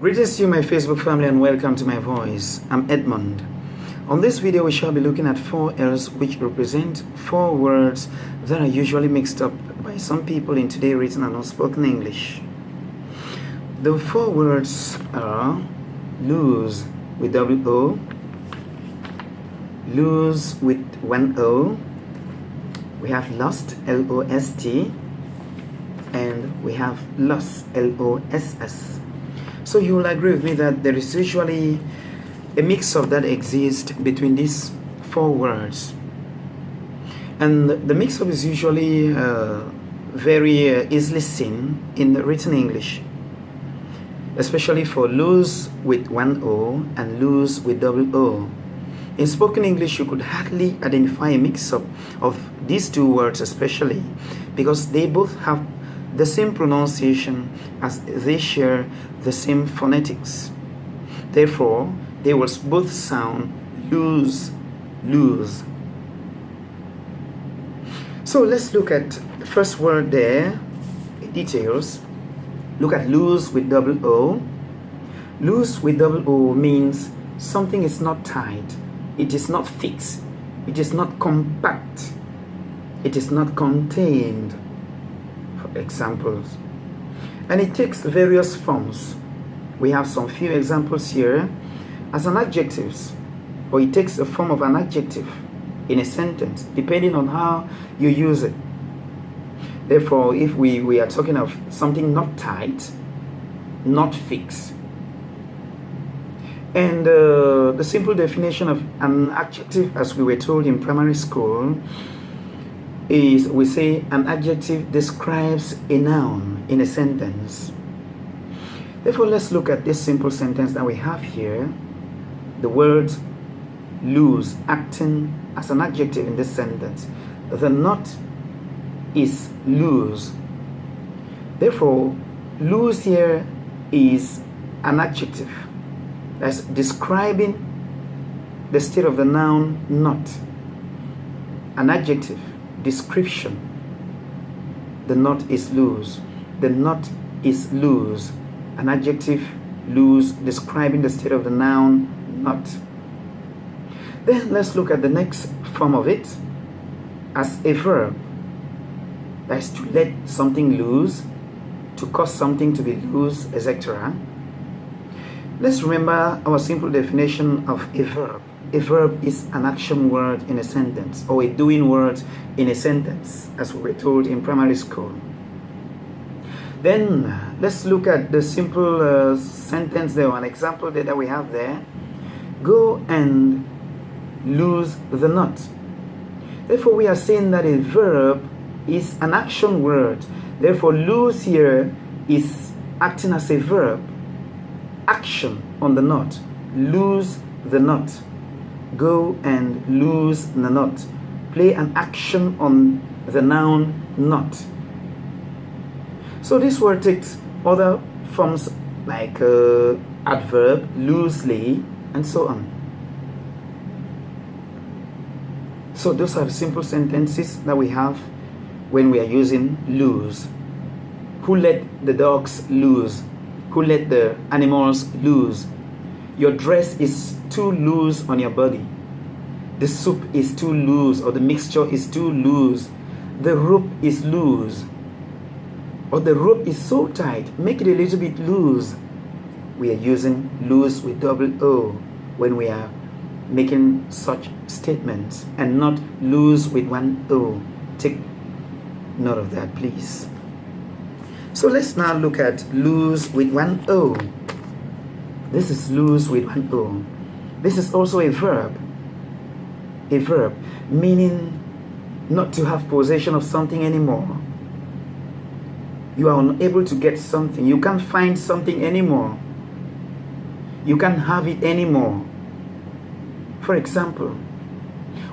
Greetings to you, my Facebook family, and welcome to my voice. I'm Edmond. On this video, we shall be looking at 4 L's, which represent 4 words that are usually mixed up by some people in today's written and unspoken English. The 4 words are lose with double O, lose with 1 O, we have lost, L-O-S-T, and we have loss, L-O-S-S. So you will agree with me that there is usually a mix-up that exists between these 4 words. And the mix-up is usually very easily seen in the written English, especially for lose with 1 O and lose with double O. In spoken English, you could hardly identify a mix-up of these 2 words, especially because they both have the same pronunciation as they share the same phonetics. Therefore, they will both sound lose, lose. So let's look at the first word there, details. Look at lose with double O. Lose with double O means something is not tight, it is not fixed, it is not compact, it is not contained. Examples, and it takes various forms. We have some few examples here as an adjectives, or it takes the form of an adjective in a sentence depending on how you use it. Therefore, if we are talking of something not tight, not fixed, and the simple definition of an adjective, as we were told in primary school, is we say an adjective describes a noun in a sentence. Therefore, let's look at this simple sentence that we have here. The word lose acting as an adjective in this sentence. The not is lose. Therefore, lose here is an adjective that's describing the state of the noun not. An adjective description. The not is lose. The not is lose. An adjective lose describing the state of the noun not. Then let's look at the next form of it as a verb. That is to let something loose, to cause something to be loose, etc. Let's remember our simple definition of a verb. A verb is an action word in a sentence, or a doing word in a sentence, as we were told in primary school. Then let's look at the simple sentence there, an example there that we have there. Go and lose the nut. Therefore, we are saying that a verb is an action word. Therefore, lose here is acting as a verb. Action on the nut. Lose the nut. Go and lose the nut. Play an action on the noun not. So this word takes other forms like adverb, loosely, and so on. So those are the simple sentences that we have when we are using lose. Who let the dogs loose? Who let the animals loose? Your dress is too loose on your body. The soup is too loose, or the mixture is too loose. The rope is loose, or the rope is so tight, make it a little bit loose. We are using lose with double O when we are making such statements, and not lose with 1 O. Take note of that, please. So let's now look at lose with 1 O. This is lose with 1 O. This is also a verb. A verb meaning not to have possession of something anymore. You are unable to get something. You can't find something anymore. You can't have it anymore. For example,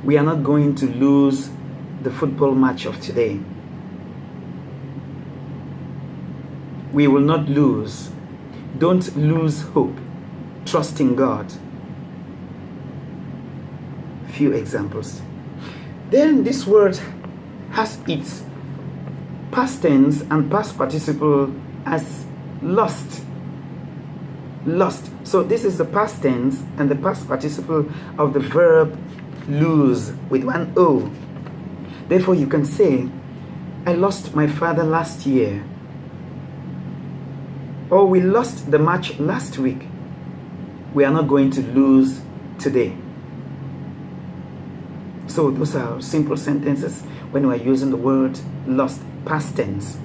we are not going to lose the football match of today. We will not lose. Don't lose hope. Trust in God. Few examples. Then this word has its past tense and past participle as lost. Lost. So this is the past tense and the past participle of the verb lose with one O. Therefore, you can say, I lost my father last year. Or we lost the match last week. We are not going to lose today. So those are simple sentences when we are using the word lost, past tense.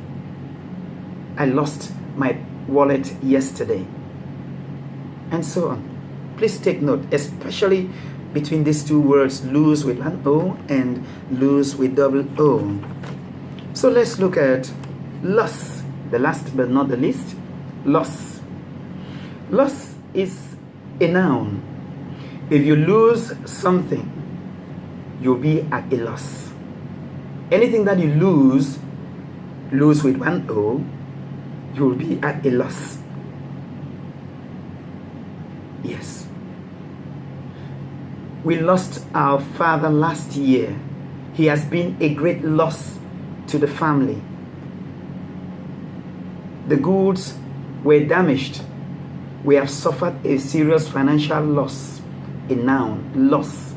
I lost my wallet yesterday. And so on. Please take note, especially between these two words, lose with one O and lose with double O. So let's look at loss, the last but not the least. Loss. Loss is a noun. If you lose something, you'll be at a loss. Anything that you lose with one O, you'll be at a loss. Yes. We lost our father last year. He has been a great loss to the family. The goods were damaged. We have suffered a serious financial loss. A noun, loss.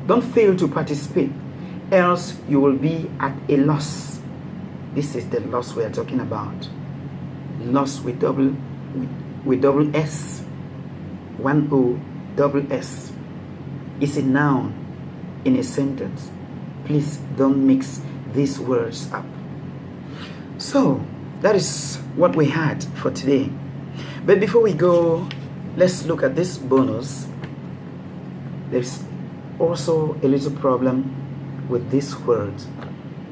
Don't fail to participate, else you will be at a loss. This is the loss we are talking about. Loss with double S, one O, double S. It's a noun in a sentence. Please don't mix these words up. So that is what we had for today. But before we go, let's look at this bonus. There's also a little problem with this word,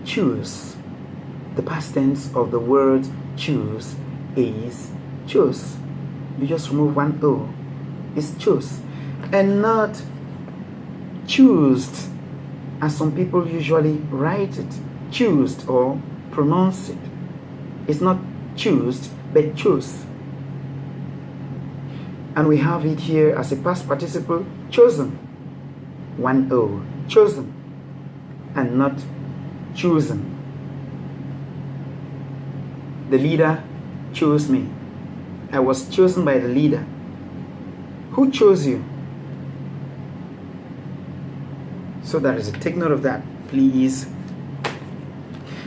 choose. The past tense of the word choose is choose. You just remove one O. It's choose. And not choosed, as some people usually write it. Choosed or pronounce it. It's not choosed, but choose. And we have it here as a past participle, chosen. One O. Chosen. And not chosen. The leader chose me. I was chosen by the leader. Who chose you? So that is a take note of that, please.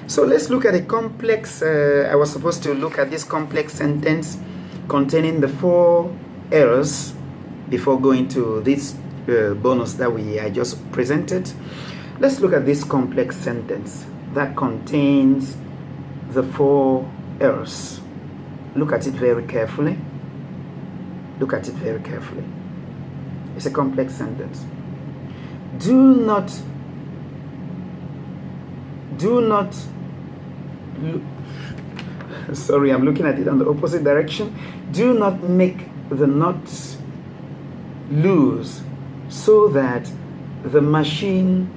So let's look at a complex, I was supposed to look at this complex sentence containing the 4 errors before going to this bonus that I just presented. Let's look at this complex sentence that contains the 4 errors. Look at it very carefully. Look at it very carefully. It's a complex sentence. Do not sorry, I'm looking at it on the opposite direction. Do not make the knot loose so that the machine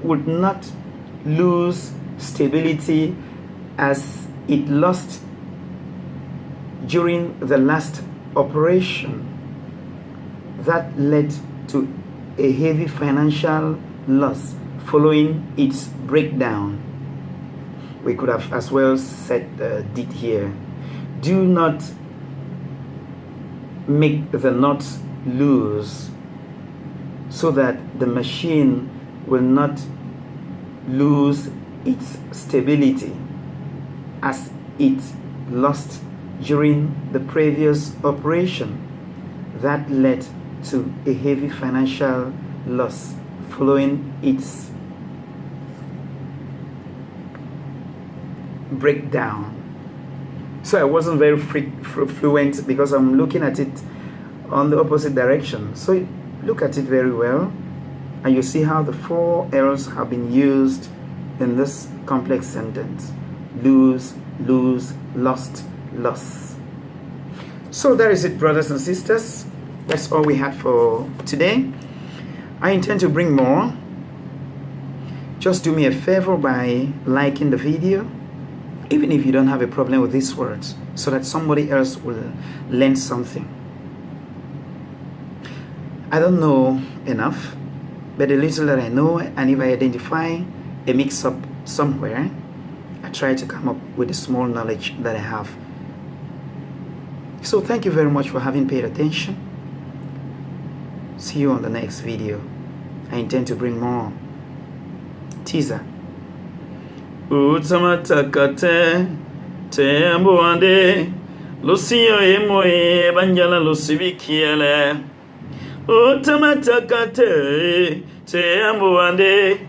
would not lose stability as it lost during the last operation. That led to a heavy financial loss following its breakdown. We could have as well said did here. Do not make the knots loose so that the machine will not lose its stability as it lost during the previous operation. That led to a heavy financial loss following its breakdown. So I wasn't very fluent because I'm looking at it on the opposite direction. So look at it very well, and you see how the 4 errors have been used in this complex sentence. Lose, lose, lost, loss. So that is it, brothers and sisters. That's all we had for today. I intend to bring more. Just do me a favor by liking the video, even if you don't have a problem with these words, so that somebody else will learn something. I don't know enough, But the little that I know, and if I identify a mix-up somewhere, I try to come up with the small knowledge that I have. So thank you very much for having paid attention. See you on the next video. I intend to bring more. Teaser. Utamatakate tembo ande Lucio emoe banjala lusibikiele. Utamatakate tembo ande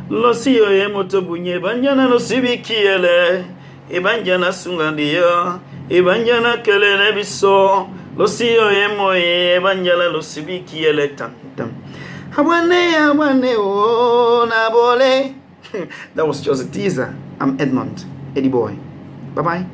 Lucio emoto bunye banjana lusibikiele. Ibanjana sungandiyo Ibanjana kelele biso Lucio emoe banjala lusibikiele tantam. Abwane o na bole. That was just a teaser. I'm Edmond, Eddie Boy. Bye-bye.